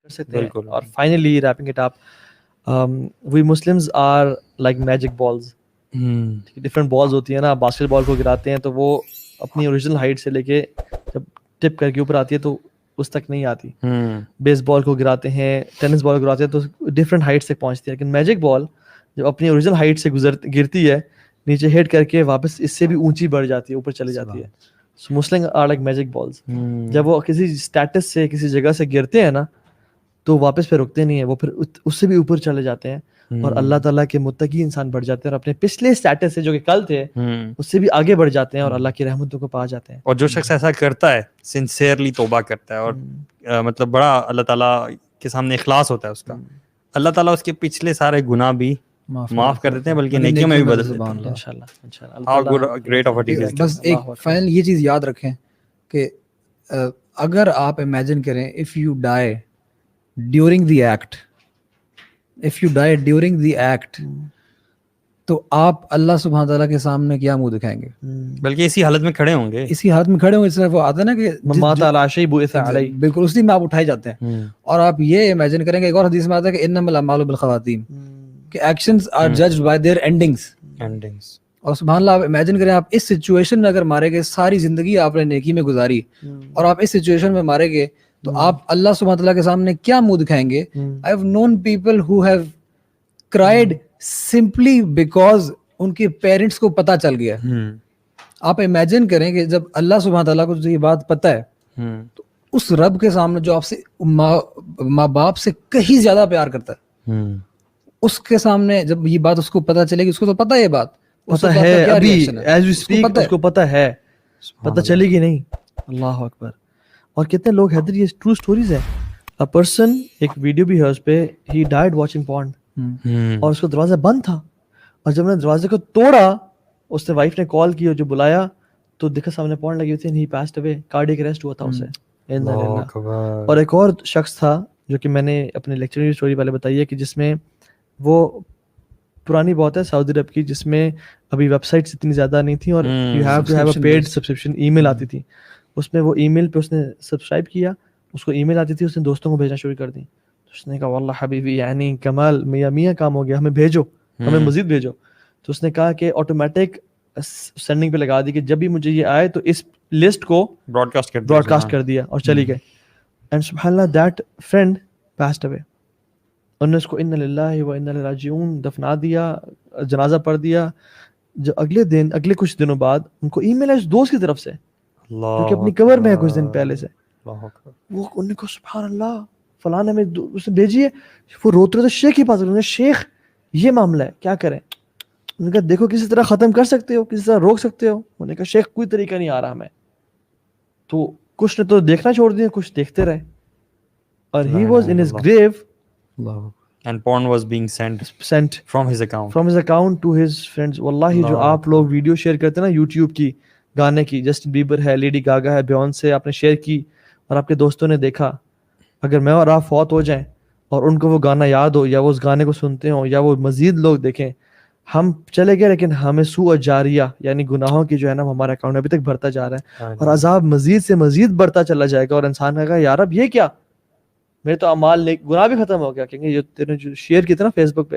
کر سکتے ہیں. اور finally wrapping it up, we Muslims are like magic balls. Different balls ہوتی ہیں نا, باسکٹ بال کو گراتے ہیں تو وہ اپنی اوریجنل ہائٹ سے لے کے جب ٹپ کر کے اوپر آتی ہے تو اس تک نہیں آتی. بیس بال کو گراتے ہیں, ٹینس بال کو گراتے ہیں تو ڈفرینٹ ہائٹ تک پہنچتی ہے. لیکن میجک بال جب اپنی اوریجنل ہائٹ سے گرتی ہے نیچے ہٹ کر کے واپس اس سے بھی اونچی بڑھ جاتی ہے, اوپر چلی جاتی ہے. So Muslim are like magic balls. جب وہ کسی اسٹیٹس سے کسی جگہ سے گرتے ہیں نا تو واپس پہ رکتے نہیں ہیں, وہ پھر اس سے بھی اوپر چلے جاتے ہیں اور اللہ تعالیٰ کے متقی انسان بڑھ جاتے ہیں اور اپنے پچھلے اسٹیٹس سے جو کہ کل تھے اس سے بھی آگے بڑھ جاتے ہیں اور اللہ کی رحمتوں کو پا جاتے ہیں. اور جو شخص ایسا کرتا ہے سنسیئرلی توبہ کرتا ہے اور مطلب بڑا اللہ تعالیٰ کے سامنے اخلاص ہوتا ہے اس کا, اللہ تعالیٰ اس کے پچھلے سارے گناہ بھی معاف کر دیتے ہیں بلکہ نیکیوں میں بھی بدل دیتے ہیں انشاءاللہ. بس ایک فائنل یہ چیز یاد رکھیں کہ اگر آپ امیجن کریں if you die during the act تو آپ اللہ سبحانہ تعالیٰ کے سامنے کیا منہ دکھائیں گے, بلکہ اسی حالت میں کھڑے ہوں گے, اسی حالت میں کھڑے ہوں گے. اس میں وہ آتا ہے نا کہ بالکل اسی میں آپ اٹھائے جاتے ہیں. اور آپ یہ امیجن کریں گے, ایک اور حدیث میں آتا ہے کہ انما الاعمال بالخواتیم, کہ actions are judged by their endings. اور سبحان اللہ آپ امیجن کریں آپ اس سچویشن میں اگر مارے گئے, ساری زندگی آپ نے نیکی میں گزاری اور آپ اس سچویشن میں مارے گئے تو آپ اللہ سبحانہ تعالیٰ کے سامنے کیا منہ دکھائیں گے. I have known people who have cried simply because ان کے پیرنٹس کو پتہ چل گیا. آپ امیجن کریں کہ جب اللہ سبحانہ تعالیٰ کو یہ بات پتہ ہے تو اس رب کے سامنے جو آپ سے ماں باپ سے کہیں زیادہ پیار کرتا ہے, اس کے سامنے جب یہ بات اس کو پتہ چلے گی, اس کو تو پتہ ہے یہ بات پتہ ہے ابھی ایز وی اسپیک اس کو پتہ ہے, پتہ چلے گی نہیں. اللہ اکبر. اور کتنے لوگ حیدر, یہ ٹرو سٹوریز ہے. ا پرسن, ایک ویڈیو بھی ہے اس پہ, ہی ڈائڈ واچنگ پورن اور اس کا دروازہ بند تھا, اور جب نے دروازے کو توڑا اس نے وائف نے کال کی اور جو بلایا تو دیکھا سامنے پورن لگی ہوئی تھی, ہی پاسڈ اوے, کارڈیک اریسٹ ہوا تھا اسے. اور ایک اور شخص تھا جو کہ میں نے اپنے لیکچر کی اسٹوری پہلے بتائی ہے کہ جس میں وہ پرانی بات ہے سعودی عرب کی, جس میں ابھی ویب سائٹس اتنی زیادہ نہیں تھیں اور you have to have a paid subscription. Email آتی تھی, اس میں وہ ای میل پہ اس نے سبسکرائب کیا, اس کو ای میل آتی تھی, اس نے دوستوں کو بھیجنا شروع کر دی. اس نے کہا واللہ حبیبی یعنی کمال, میاں کام ہو گیا, ہمیں بھیجو, ہمیں مزید بھیجو. تو اس نے کہا کہ آٹومیٹک سینڈنگ پہ لگا دی کہ جب بھی مجھے یہ آئے تو اس لسٹ کو براڈ کاسٹ کر دیا اور چلی گئے. اینڈ سبحان اللہ دیٹ فرینڈ پاسڈ اوے. انہوں نے اس کو انا للہ و انا الیہ راجعون دفنا دیا, جنازہ پڑھ دیا. جو اگلے کچھ دنوں بعد ان کو ای میل ہے اس دوست کی طرف سے جو کہ اپنی قبر میں ہے کچھ دن پہلے سے. وہ انہوں نے کہا سبحان اللہ فلاں نے اسے بھیجی ہے. وہ روتے روتے شیخ کے پاس گئے, شیخ یہ معاملہ ہے کیا کریں. انہوں نے کہا دیکھو کسی طرح ختم کر سکتے ہو, کسی طرح روک سکتے ہو. انہوں نے کہا شیخ کوئی طریقہ نہیں آ رہا ہمیں. تو کچھ نے تو دیکھنا چھوڑ دیا, کچھ دیکھتے رہے. اور he was in his grave and porn was being sent from his account to his friends. wallahi جو آپ لوگ ویڈیو شیئر کرتے ہیں نا یوٹیوب کی, گانے کی, جسٹن بیبر ہے, لیڈی گاگا ہے, بیونسے, آپ نے شیئر کی اور آپ کے دوستوں نے دیکھا, اگر میں اور آپ فوت ہو جائیں اور ان کو وہ گانا یاد ہو یا وہ اس گانے کو سنتے ہوں یا وہ مزید لوگ دیکھیں, ہم چلے گئے لیکن ہمیں سوء جاریہ یعنی گناہوں کی جو ہے نا ہمارے اکاؤنٹ میں ابھی تک بڑھتا جا رہا ہے اور عذاب مزید سے مزید بڑھتا چلا جائے گا. اور انسان کہے گا یار اب یہ کیا, میرے تو اعمال گناہ بھی ختم ہو گیا. کہیں گے یہ تیرے جو شیئر کیا تھا نا فیس بک پہ,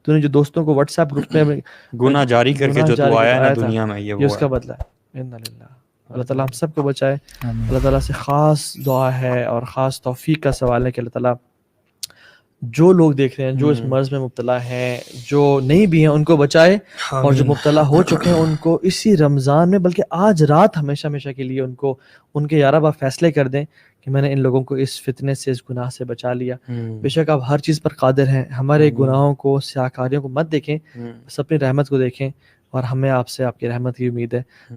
تو نے جو دوستوں کو واٹس ایپ گروپ میں گناہ جاری کر کے جو تو آیا ہے نا دنیا میں, یہ اس کا بدلہ ہے. انا للہ. اللہ تعالیٰ ہم سب کو بچائے. اللہ تعالیٰ سے خاص دعا ہے اور خاص توفیق کا سوال ہے کہ اللہ تعالیٰ جو لوگ دیکھ رہے ہیں جو اس مرض میں مبتلا ہیں, جو نہیں بھی ہیں, ان کو بچائے, اور جو مبتلا ہو چکے ہیں ان کو اسی رمضان میں بلکہ آج رات ہمیشہ کے لیے ان کو ان کے یارب آپ فیصلے کر دیں کہ میں نے ان لوگوں کو اس فتنے سے, اس گناہ سے بچا لیا. بے شک آپ ہر چیز پر قادر ہیں. ہمارے گناہوں کو, سیاہ کاریوں کو مت دیکھیں, بس اپنی رحمت کو دیکھیں, اور ہمیں آپ سے آپ کی رحمت کی امید ہے.